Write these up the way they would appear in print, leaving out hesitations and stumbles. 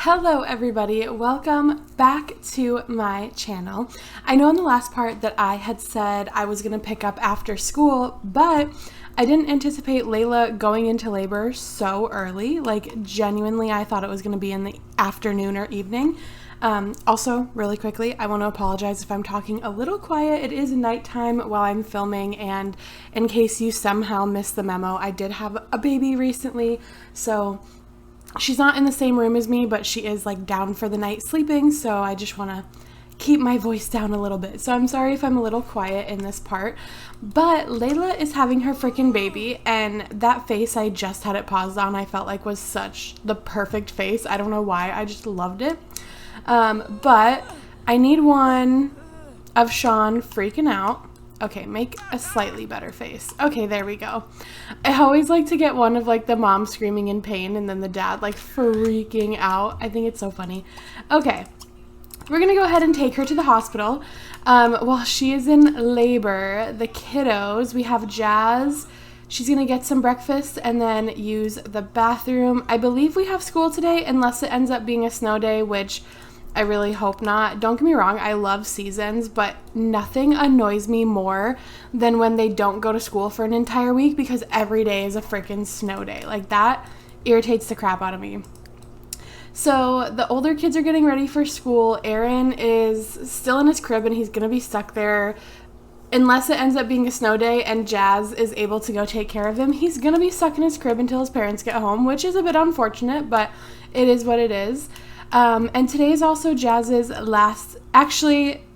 Hello everybody, welcome back to my channel. I know in the last part that I had said I was going to pick up after school, but I didn't anticipate Layla going into labor so early. Like genuinely, I thought it was going to be in the afternoon or evening. Also, really quickly, I want to apologize if I'm talking a little quiet. It is nighttime while I'm filming, and in case you somehow missed the memo, I did have a baby recently, so she's not in the same room as me, but she is like down for the night sleeping, so I just want to keep my voice down a little bit. So I'm sorry if I'm a little quiet in this part, but Layla is having her freaking baby, and that face I just had it paused on, I felt like was such the perfect face. I don't know why, I just loved it. But I need one of Sean freaking out. Okay, make a slightly better face. Okay, there we go. I always like to get one of like the mom screaming in pain and then the dad like freaking out. I think it's so funny. Okay, we're gonna go ahead and take her to the hospital. While she is in labor, the kiddos, we have Jazz. She's gonna get some breakfast and then use the bathroom. I believe we have school today unless it ends up being a snow day, which I really hope not. Don't get me wrong, I love seasons, but nothing annoys me more than when they don't go to school for an entire week because every day is a freaking snow day. Like that irritates the crap out of me. So the older kids are getting ready for school. Aaron is still in his crib and he's gonna be stuck there unless it ends up being a snow day and Jazz is able to go take care of him. He's gonna be stuck in his crib until his parents get home, which is a bit unfortunate, but it is what it is. And today is also Jazz's last, actually,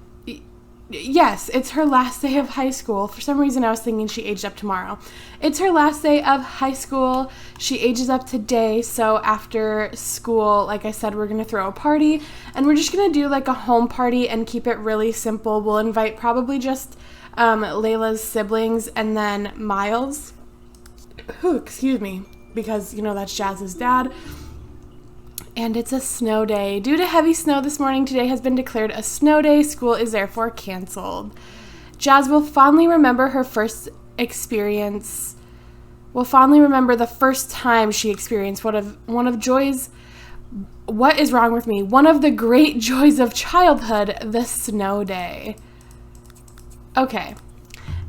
yes, it's her last day of high school. For some reason, I was thinking she aged up tomorrow. It's her last day of high school. She ages up today, so after school, like I said, we're going to throw a party, and we're just going to do like a home party and keep it really simple. We'll invite probably just Layla's siblings and then Miles. Ooh, excuse me, because, you know, that's Jazz's dad. And it's a snow day. Due to heavy snow this morning, today has been declared a snow day. School is therefore canceled. Jazz will fondly remember her first experience. Will fondly remember the first time she experienced one of joys. What is wrong with me? One of the great joys of childhood, the snow day. Okay.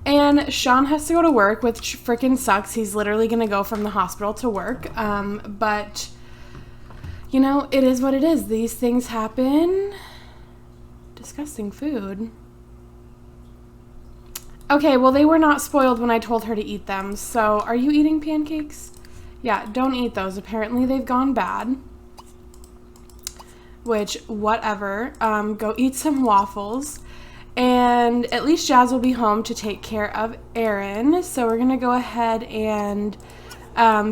And Sean has to go to work, which freaking sucks. He's literally going to go from the hospital to work. But you know, it is what it is. These things happen. Disgusting food. Okay, well, they were not spoiled when I told her to eat them. So, are you eating pancakes? Yeah, don't eat those. Apparently, they've gone bad. Which, whatever. Go eat some waffles. And at least Jazz will be home to take care of Aaron. So, we're going to go ahead and,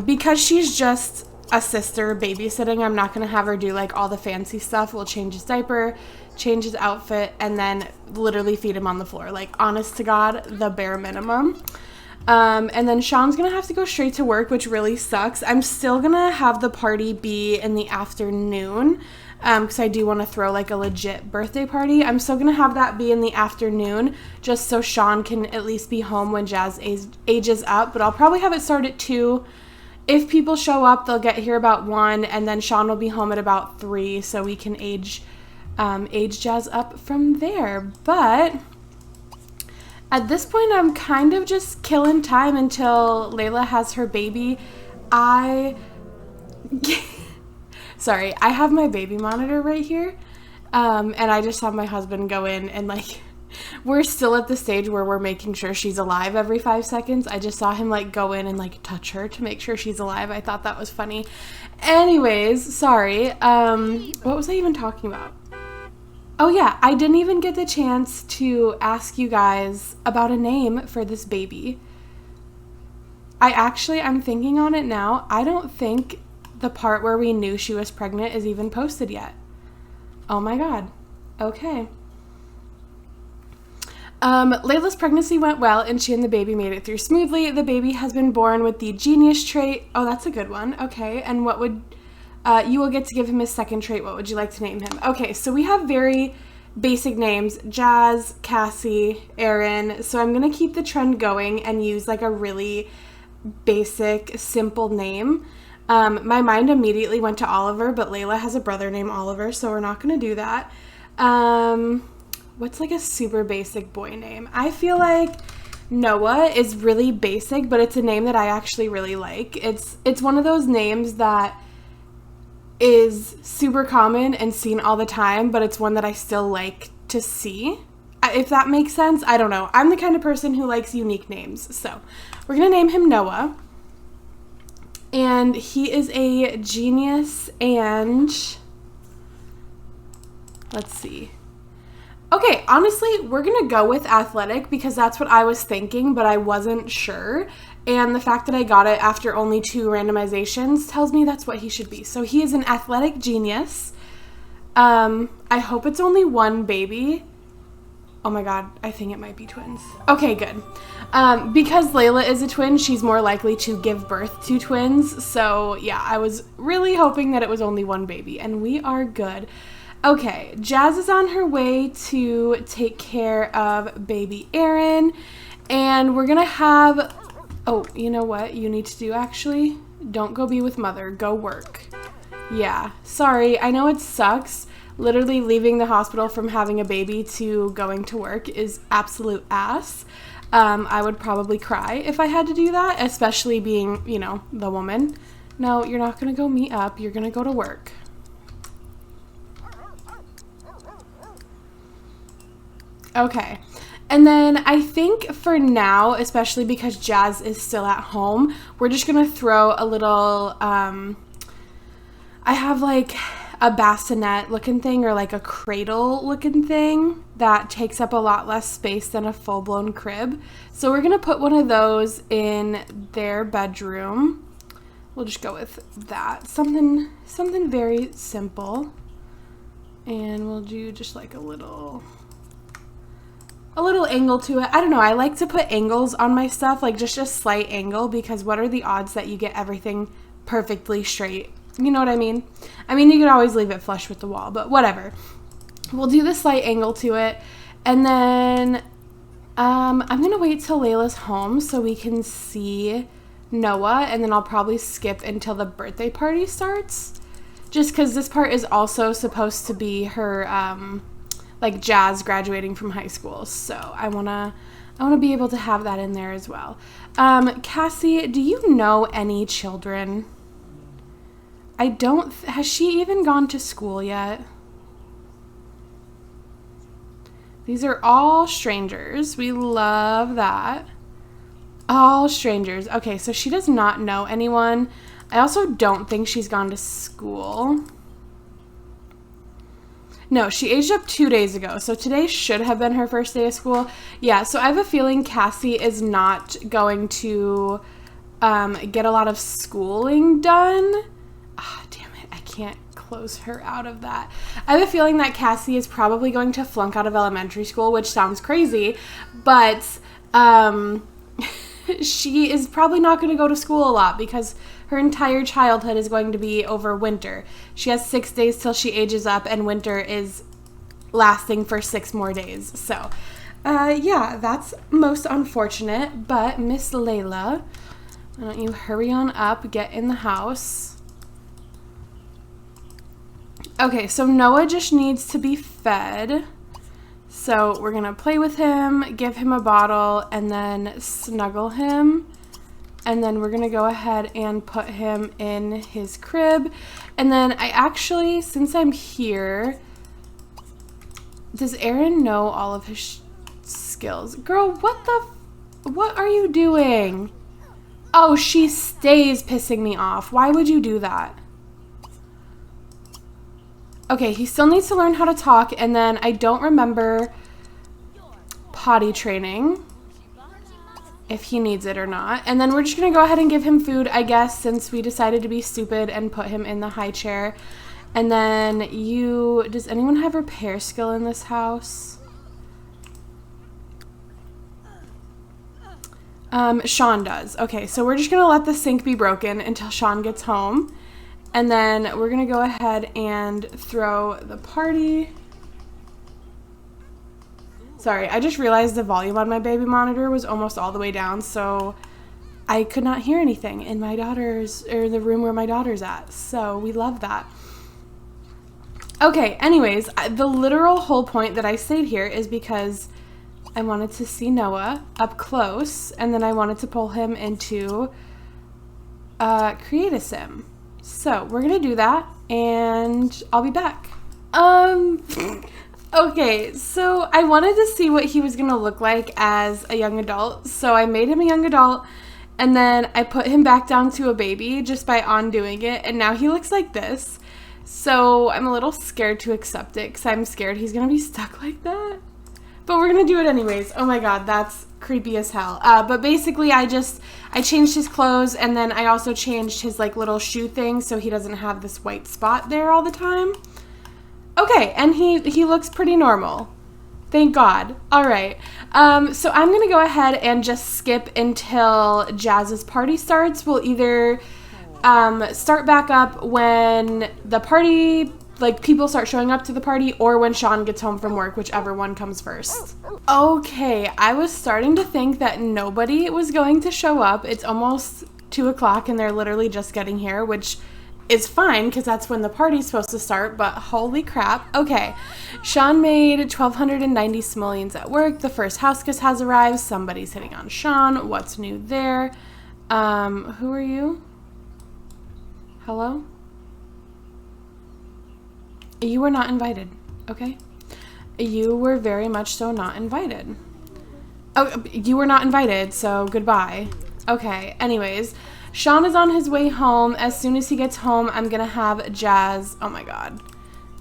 because she's just a sister babysitting, I'm not going to have her do like all the fancy stuff. We'll change his diaper, change his outfit, and then literally feed him on the floor. Like, honest to God, the bare minimum. And then Sean's going to have to go straight to work, which really sucks. I'm still going to have the party be in the afternoon because I do want to throw like a legit birthday party. I'm still going to have that be in the afternoon just so Sean can at least be home when Jazz ages up. But I'll probably have it start at 2. If people show up, they'll get here about 1, and then Sean will be home at about 3, so we can age Jazz up from there. But at this point, I'm kind of just killing time until Layla has her baby. Sorry, I have my baby monitor right here, and I just saw my husband go in and like, we're still at the stage where we're making sure she's alive every 5 seconds. I just saw him like go in and like touch her to make sure she's alive. I thought that was funny. Anyways, sorry. What was I even talking about? Oh yeah, I didn't even get the chance to ask you guys about a name for this baby. I'm thinking on it now. I don't think the part where we knew she was pregnant is even posted yet. Oh my God. Okay. Layla's pregnancy went well, and she and the baby made it through smoothly. The baby has been born with the genius trait. Oh, that's a good one. Okay, and what would, you will get to give him his second trait. What would you like to name him? Okay, so we have very basic names, Jazz, Cassie, Aaron. So I'm going to keep the trend going and use like a really basic, simple name. My mind immediately went to Oliver, but Layla has a brother named Oliver, so we're not going to do that. What's like a super basic boy name? I feel like Noah is really basic, but it's a name that I actually really like. It's one of those names that is super common and seen all the time, but it's one that I still like to see. If that makes sense, I don't know. I'm the kind of person who likes unique names. So we're going to name him Noah. And he is a genius and let's see. Okay, honestly, we're going to go with athletic because that's what I was thinking, but I wasn't sure. And the fact that I got it after only 2 randomizations tells me that's what he should be. So he is an athletic genius. I hope it's only 1 baby. Oh my God, I think it might be twins. Okay, good. Because Layla is a twin, she's more likely to give birth to twins. So yeah, I was really hoping that it was only 1 baby, and we are good. Okay, Jazz is on her way to take care of baby Aaron, and we're gonna have, oh, you know what you need to do actually? Don't go be with mother, go work. Yeah, sorry, I know it sucks. Literally leaving the hospital from having a baby to going to work is absolute ass. I would probably cry if I had to do that, especially being, you know, the woman. No, you're not gonna go meet up, you're gonna go to work. Okay, and then I think for now, especially because Jazz is still at home, we're just gonna throw a little, I have like a bassinet looking thing or like a cradle looking thing that takes up a lot less space than a full-blown crib. So we're gonna put one of those in their bedroom. We'll just go with that. Something very simple. And we'll do just like a little angle to it. I don't know, I like to put angles on my stuff, like just a slight angle, because what are the odds that you get everything perfectly straight? You know what I mean? I mean, you could always leave it flush with the wall, but whatever. We'll do the slight angle to it. And then I'm going to wait till Layla's home so we can see Noah, and then I'll probably skip until the birthday party starts. Just because this part is also supposed to be her, like Jazz graduating from high school. So I want to be able to have that in there as well. Cassie, do you know any children? I don't, has she even gone to school yet? These are all strangers. We love that. All strangers. Okay, so she does not know anyone. I also don't think she's gone to school. No, she aged up 2 days ago, so today should have been her first day of school. Yeah, so I have a feeling Cassie is not going to get a lot of schooling done. Damn it, I can't close her out of that. I have a feeling that Cassie is probably going to flunk out of elementary school, which sounds crazy, but she is probably not going to go to school a lot because her entire childhood is going to be over winter. She has 6 days till she ages up, and winter is lasting for 6 more days. So, yeah, that's most unfortunate, but Miss Layla, why don't you hurry on up, get in the house. Okay, so Noah just needs to be fed. So we're going to play with him, give him a bottle, and then snuggle him. And then we're going to go ahead and put him in his crib. And then I actually, since I'm here, does Aaron know all of his skills? Girl, what are you doing? Oh, she stays pissing me off. Why would you do that? Okay, he still needs to learn how to talk, and then I don't remember potty training, if he needs it or not. And then we're just going to go ahead and give him food, I guess, since we decided to be stupid and put him in the high chair. And then does anyone have repair skill in this house? Sean does. Okay, so we're just going to let the sink be broken until Sean gets home. And then we're going to go ahead and throw the party. Sorry, I just realized the volume on my baby monitor was almost all the way down, so I could not hear anything in my daughter's, or the room where my daughter's at. So we love that. Okay, anyways, the literal whole point that I stayed here is because I wanted to see Noah up close, and then I wanted to pull him into create a sim. So we're gonna do that, and I'll be back. Okay, so I wanted to see what he was gonna look like as a young adult, so I made him a young adult, and then I put him back down to a baby just by undoing it, and now he looks like this. So I'm a little scared to accept it because I'm scared he's going to be stuck like that. But we're going to do it anyways. Oh my god, that's creepy as hell. But basically I changed his clothes, and then I also changed his like little shoe thing so he doesn't have this white spot there all the time. Okay, and he looks pretty normal. Thank God. All right. So I'm going to go ahead and just skip until Jazz's party starts. We'll either start back up when the party, like people start showing up to the party, or when Sean gets home from work, whichever one comes first. Okay, I was starting to think that nobody was going to show up. It's almost 2 o'clock and they're literally just getting here, which is fine because that's when the party's supposed to start, but holy crap. Okay, Sean made 1,290 simoleons at work. The first house guest has arrived. Somebody's hitting on Sean. What's new there? Who are you? Hello? You were not invited, okay? You were very much so not invited. Oh, you were not invited, so goodbye. Okay, anyways, Sean is on his way home. As soon as he gets home, I'm gonna have Jazz. Oh my god.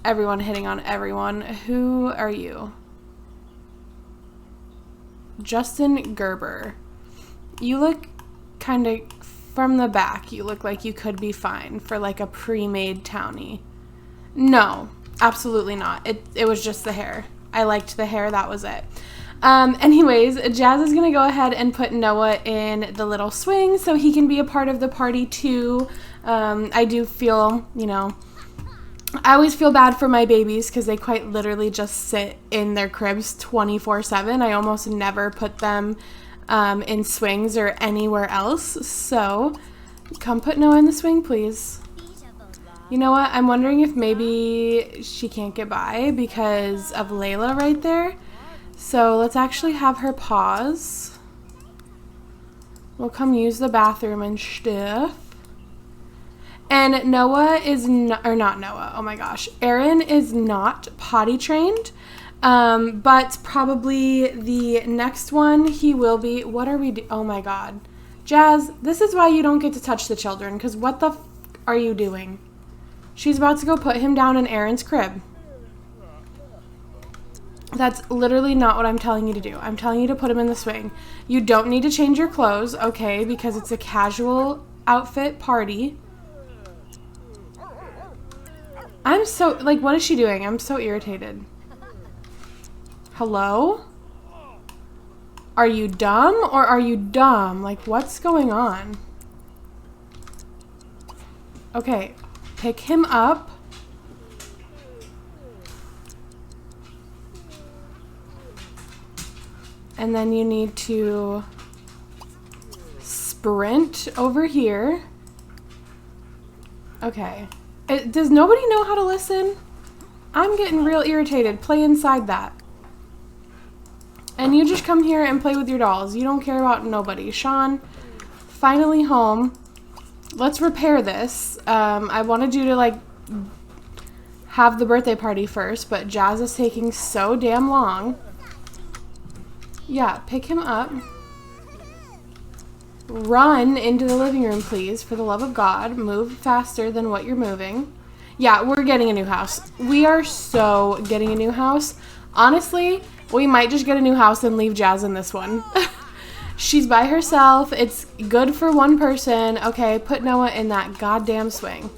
Everyone hitting on everyone. Who are you? Justin Gerber. You look kind of... From the back, you look like you could be fine for like a pre-made townie. No, absolutely not. It was just the hair. I liked the hair, that was it. Anyways, Jazz is going to go ahead and put Noah in the little swing so he can be a part of the party too. I do feel, you know, I always feel bad for my babies because they quite literally just sit in their cribs 24/7. I almost never put them in swings or anywhere else. So come put Noah in the swing, please. You know what? I'm wondering if maybe she can't get by because of Layla right there. So let's actually have her pause. We'll come use the bathroom and stuff. And Noah is not, or not Noah, oh my gosh. Aaron is not potty trained. But probably the next one he will be. What are we oh my god. Jazz, this is why you don't get to touch the children, because what the are you doing? She's about to go put him down in Aaron's crib. That's literally not what I'm telling you to do. I'm telling you to put him in the swing. You don't need to change your clothes, okay, because it's a casual outfit party. I'm so, like, what is she doing? I'm so irritated. Hello? Are you dumb or are you dumb? Like, what's going on? Okay, pick him up. And then you need to sprint over here. Okay. Does nobody know how to listen? I'm getting real irritated. Play inside that. And you just come here and play with your dolls. You don't care about nobody. Sean, finally home. Let's repair this. I wanted you to, like, have the birthday party first, but Jazz is taking so damn long. Yeah, pick him up. Run into the living room, please, for the love of God. Move faster than what you're moving. Yeah, we're getting a new house. We are so getting a new house. Honestly, we might just get a new house and leave Jazz in this one. She's by herself. It's good for one person. Okay, put Noah in that goddamn swing.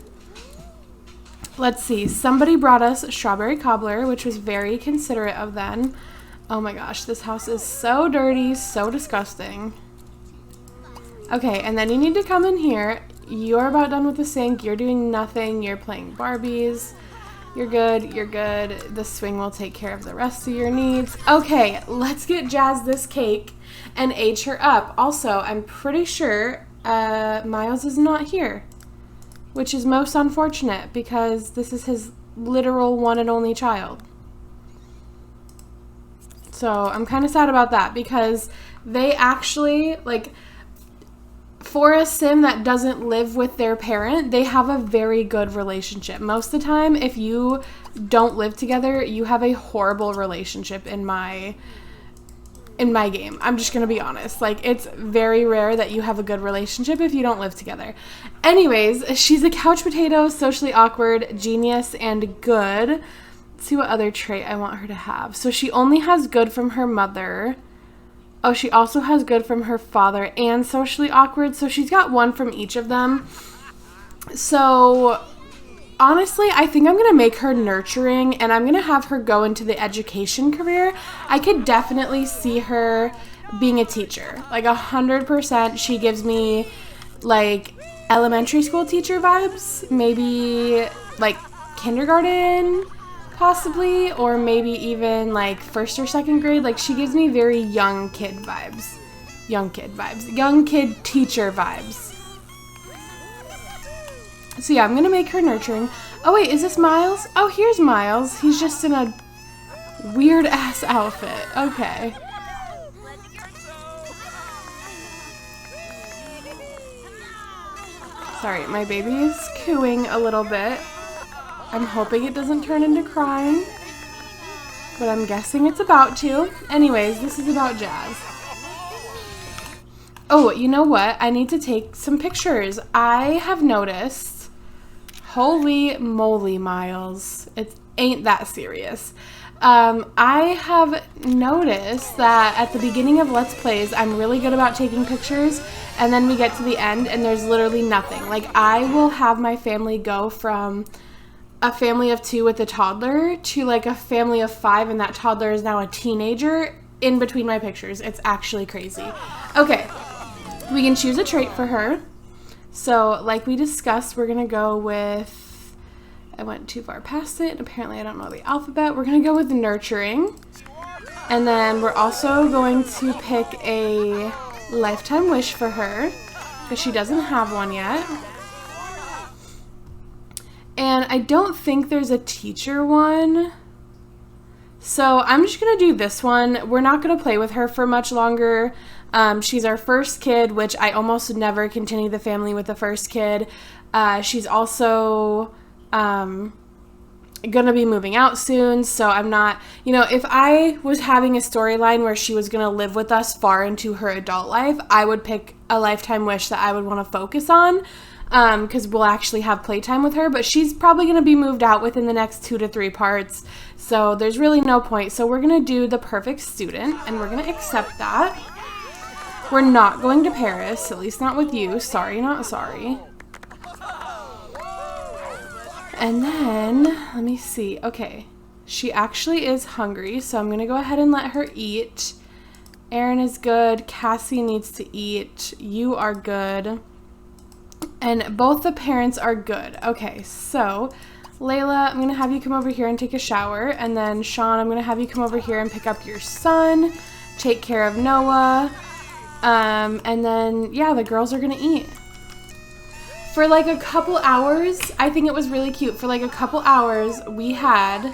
Let's see. Somebody brought us strawberry cobbler, which was very considerate of them. Oh my gosh, this house is so dirty, so disgusting. Okay, and then you need to come in here. You're about done with the sink. You're doing nothing. You're playing Barbies. You're good, you're good. The swing will take care of the rest of your needs. Okay, let's get Jazz this cake and age her up. Also, I'm pretty sure Miles is not here, which is most unfortunate because this is his literal one and only child. So I'm kind of sad about that because they actually, like, for a sim that doesn't live with their parent, they have a very good relationship. Most of the time, if you don't live together, you have a horrible relationship in my game. I'm just gonna be honest. Like, it's very rare that you have a good relationship if you don't live together. Anyways, she's a couch potato, socially awkward, genius, and good. Let's see what other trait I want her to have. So she only has good from her mother. Oh, she also has good from her father and socially awkward. So she's got one from each of them. So honestly, I think I'm going to make her nurturing and I'm going to have her go into the education career. I could definitely see her being a teacher. Like 100%. She gives me like elementary school teacher vibes. Maybe like kindergarten possibly, or maybe even like 1st or 2nd grade. Like, she gives me very young kid vibes. Young kid teacher vibes. So yeah, I'm gonna make her nurturing. Oh wait, is this Miles? Oh, here's Miles. He's just in a weird ass outfit. Okay. Sorry, my baby is cooing a little bit. I'm hoping it doesn't turn into crying, but I'm guessing it's about to. Anyways, this is about Jazz. Oh, you know what? I need to take some pictures. I have noticed, holy moly, Miles, it ain't that serious. I have noticed that at the beginning of Let's Plays, I'm really good about taking pictures, and then we get to the end and there's literally nothing. Like, I will have my family go from a family of 2 with a toddler to like a family of 5, and that toddler is now a teenager in between my pictures. It's actually crazy. Okay, we can choose a trait for her. So like we discussed, we're gonna go with, I went too far past it, apparently I don't know the alphabet. We're gonna go with nurturing, and then we're also going to pick a lifetime wish for her because she doesn't have one yet. And I don't think there's a teacher one. So I'm just going to do this one. We're not going to play with her for much longer. She's our first kid, which I almost never continue the family with the first kid. She's also going to be moving out soon. So I'm not, you know, if I was having a storyline where she was going to live with us far into her adult life, I would pick a lifetime wish that I would want to focus on. Because we'll actually have playtime with her, but she's probably going to be moved out within the next 2 to 3 parts, so there's really no point. So we're going to do the perfect student, and we're going to accept that. We're not going to Paris, at least not with you. Sorry, not sorry. And then, let me see. Okay, she actually is hungry, so I'm going to go ahead and let her eat. Erin is good. Cassie needs to eat. You are good. And both the parents are good. Okay, so Layla, I'm going to have you come over here and take a shower. And then Sean, I'm going to have you come over here and pick up your son, take care of Noah. And then, yeah, the girls are going to eat. For like a couple hours, I think it was really cute. For like a couple hours, we had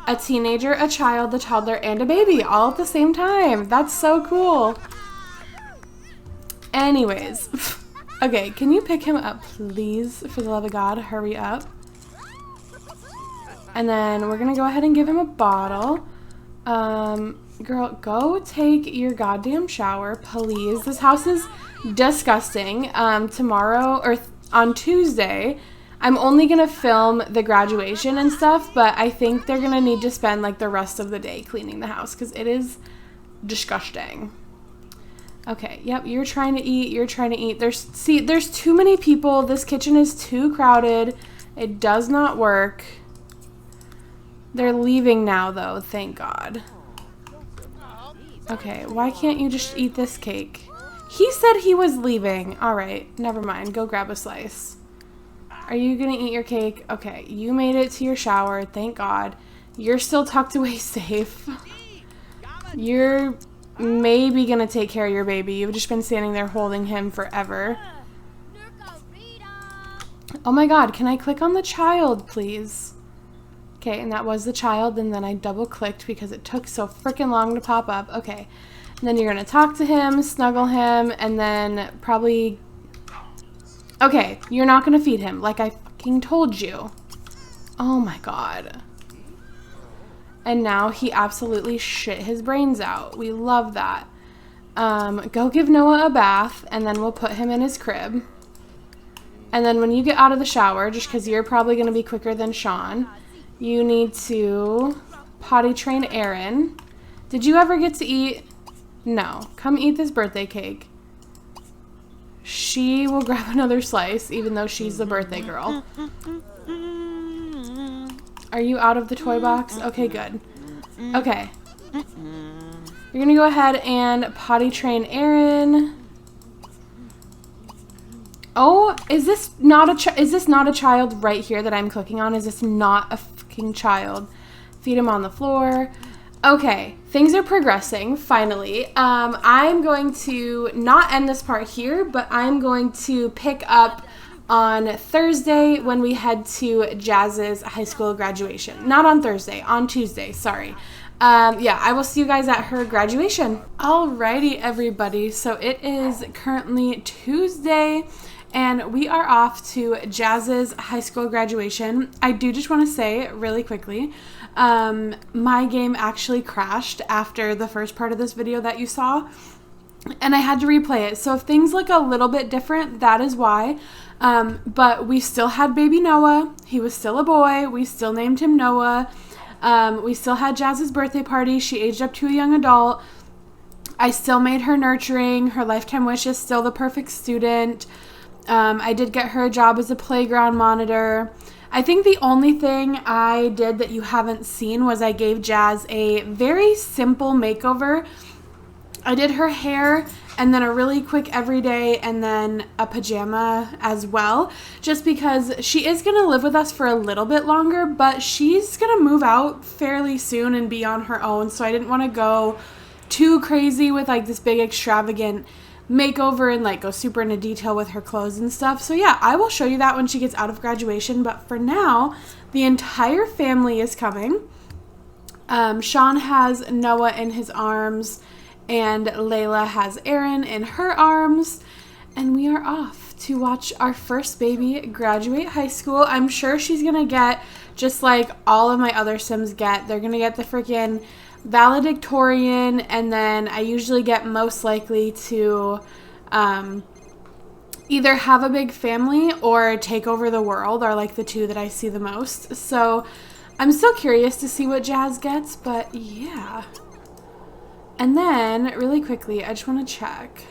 a teenager, a child, a toddler, and a baby all at the same time. That's so cool. Anyways. Okay, can you pick him up, please? For the love of God, hurry up. And then we're going to go ahead and give him a bottle. Girl, go take your goddamn shower, please. This house is disgusting. Tomorrow, or on Tuesday, I'm only going to film the graduation and stuff, but I think they're going to need to spend like the rest of the day cleaning the house because it is disgusting. Okay, yep, you're trying to eat, There's too many people. This kitchen is too crowded. It does not work. They're leaving now, though, thank God. Okay, why can't you just eat this cake? He said he was leaving. All right, never mind. Go grab a slice. Are you gonna eat your cake? Okay, you made it to your shower, thank God. You're still tucked away safe. You're maybe gonna take care of your baby. You've just been standing there holding him forever. Oh my God, can I click on the child, please? Okay, and that was the child, and then I double clicked because it took so freaking long to pop up. Okay, and then you're gonna talk to him, snuggle him, and then probably... Okay, you're not gonna feed him like I fucking told you. Oh my God. And now he absolutely shit his brains out. We love that. Go give Noah a bath, and then we'll put him in his crib. And then when you get out of the shower, just because you're probably going to be quicker than Sean, you need to potty train Erin. Did you ever get to eat? No. Come eat this birthday cake. She will grab another slice, even though she's the birthday girl. Are you out of the toy box? Okay, good. Okay. You're going to go ahead and potty train Erin. Oh, is this not a child right here that I'm clicking on? Is this not a fucking child? Feed him on the floor. Okay, things are progressing, finally. I'm going to not end this part here, but I'm going to pick up on Thursday when we head to Jazz's high school graduation. Not on Thursday, on Tuesday, sorry. Yeah, I will see you guys at her graduation. Alrighty, everybody. So it is currently Tuesday, and we are off to Jazz's high school graduation. I do just want to say really quickly, my game actually crashed after the first part of this video that you saw, and I had to replay it. So if things look a little bit different, that is why. But we still had baby Noah. He was still a boy. We still named him Noah. We still had Jazz's birthday party. She aged up to a young adult. I still made her nurturing. Her lifetime wish is still the perfect student. I did get her a job as a playground monitor. I think the only thing I did that you haven't seen was I gave Jazz a very simple makeover. I did her hair and then a really quick everyday and then a pajama as well, just because she is going to live with us for a little bit longer, but she's going to move out fairly soon and be on her own, so I didn't want to go too crazy with like this big extravagant makeover and like go super into detail with her clothes and stuff. So yeah, I will show you that when she gets out of graduation, but for now, the entire family is coming. Sean has Noah in his arms, and Layla has Erin in her arms, and we are off to watch our first baby graduate high school. I'm sure she's gonna get just like all of my other Sims get. They're gonna get the freaking valedictorian, and then I usually get most likely to either have a big family or take over the world are like the two that I see the most. So I'm still curious to see what Jazz gets, but yeah. And then, really quickly, I just want to check.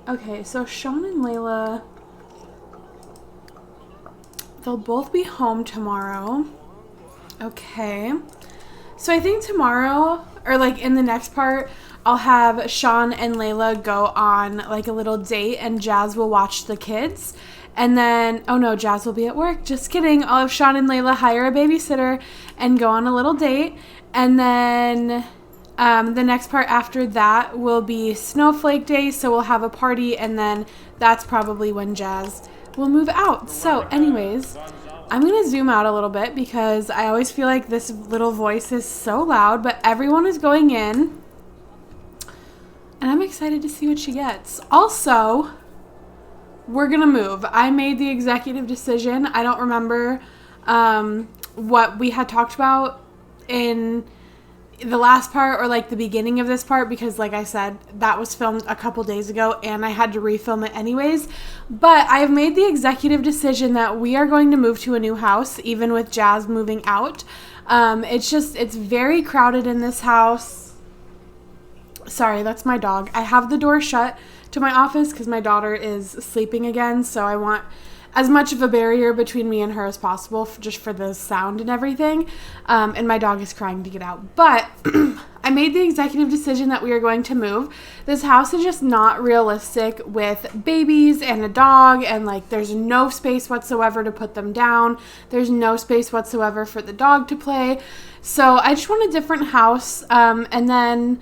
Okay, so Sean and Layla, they'll both be home tomorrow. Okay. So I think tomorrow, or like in the next part, I'll have Sean and Layla go on like a little date, and Jazz will watch the kids. And then, oh no, Jazz will be at work. Just kidding. I'll have Sean and Layla hire a babysitter and go on a little date. And then the next part after that will be Snowflake Day, so we'll have a party, and then that's probably when Jazz will move out. So anyways, I'm going to zoom out a little bit because I always feel like this little voice is so loud, but everyone is going in, and I'm excited to see what she gets. Also, we're going to move. I made the executive decision. I don't remember what we had talked about in the last part or like the beginning of this part, because like I said, that was filmed a couple days ago and I had to refilm it anyways. But I've made the executive decision that we are going to move to a new house, even with Jazz moving out. It's very crowded in this house. Sorry, that's my dog. I have the door shut to my office because my daughter is sleeping again, so I want as much of a barrier between me and her as possible, just for the sound and everything. And my dog is crying to get out. But I made the executive decision that we are going to move. This house is just not realistic with babies and a dog, and like there's no space whatsoever to put them down. There's no space whatsoever for the dog to play. So I just want a different house. And then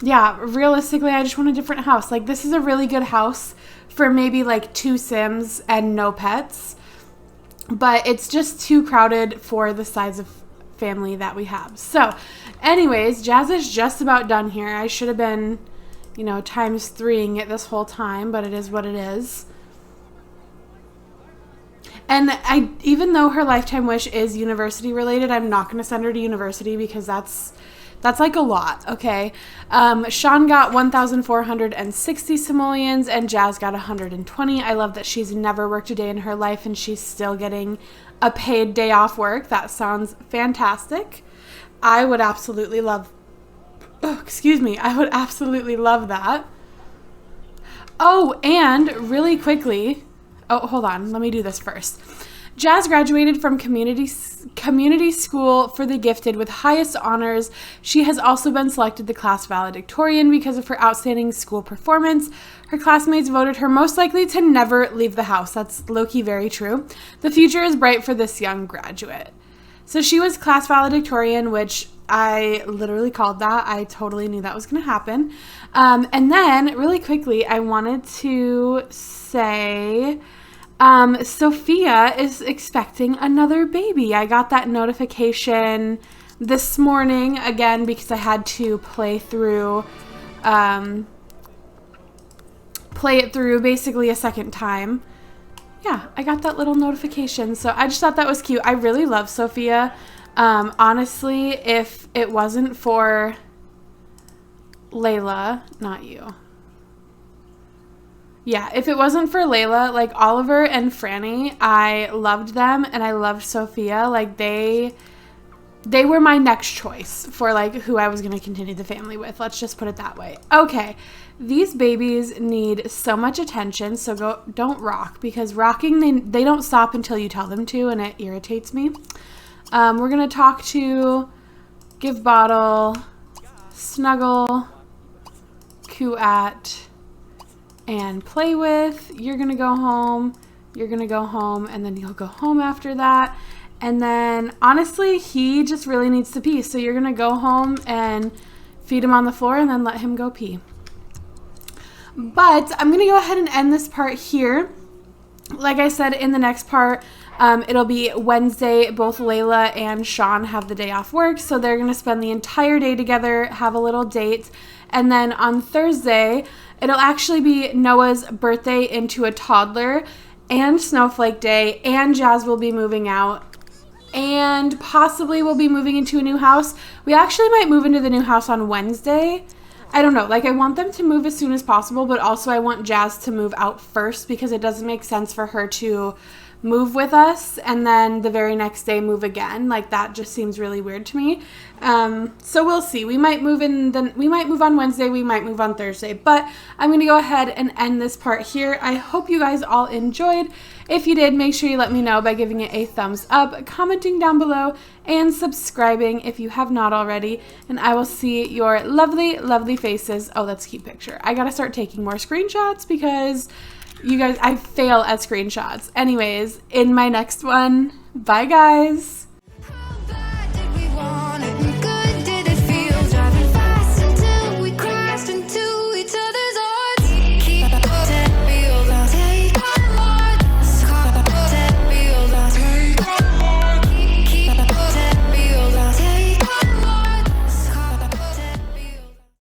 yeah, realistically, I just want a different house. Like, this is a really good house for maybe like 2 Sims and no pets, but it's just too crowded for the size of family that we have. So anyways, Jazz is just about done here. I should have been, you know, times 3ing it this whole time, but it is what it is. And even though her lifetime wish is university related, I'm not going to send her to university because that's like a lot, okay? Sean got 1,460 simoleons and Jazz got 120. I love that she's never worked a day in her life and she's still getting a paid day off work. That sounds fantastic. I would absolutely love, I would absolutely love that. Oh, and really quickly, hold on, let me do this first. Jazz graduated from community school for the gifted with highest honors. She has also been selected the class valedictorian because of her outstanding school performance. Her classmates voted her most likely to never leave the house. That's low-key very true. The future is bright for this young graduate. So she was class valedictorian, which I literally called that. I totally knew that was going to happen. And then really quickly, I wanted to say Sophia is expecting another baby. I got that notification this morning, again, because I had to play it through basically a second time. Yeah, I got that little notification, so I just thought that was cute. I really love Sophia. Honestly, if it wasn't for Layla, not you. Yeah, if it wasn't for Layla, like Oliver and Franny, I loved them and I loved Sophia. Like they were my next choice for like who I was going to continue the family with. Let's just put it that way. Okay, these babies need so much attention, so don't rock, because rocking, they don't stop until you tell them to, and it irritates me. We're going to talk to, give bottle, snuggle, coo at, and play with. You're gonna go home, and then you'll go home after that. And then honestly, he just really needs to pee, so you're gonna go home and feed him on the floor and then let him go pee. But I'm gonna go ahead and end this part here. Like I said, in the next part, it'll be Wednesday. Both Layla and Sean have the day off work, so they're gonna spend the entire day together, have a little date. And then on Thursday, it'll actually be Noah's birthday into a toddler and Snowflake Day, and Jazz will be moving out, and possibly we'll be moving into a new house. We actually might move into the new house on Wednesday. I don't know, like I want them to move as soon as possible, but also I want Jazz to move out first because it doesn't make sense for her to move with us and then the very next day move again. Like that just seems really weird to me. So we'll see. We might move on Wednesday, we might move on Thursday, but I'm going to go ahead and end this part here. I hope you guys all enjoyed. If you did, make sure you let me know by giving it a thumbs up, commenting down below, and subscribing if you have not already. And I will see your lovely, lovely faces. Oh, that's a cute picture. I got to start taking more screenshots because you guys, I fail at screenshots. Anyways, in my next one, bye guys.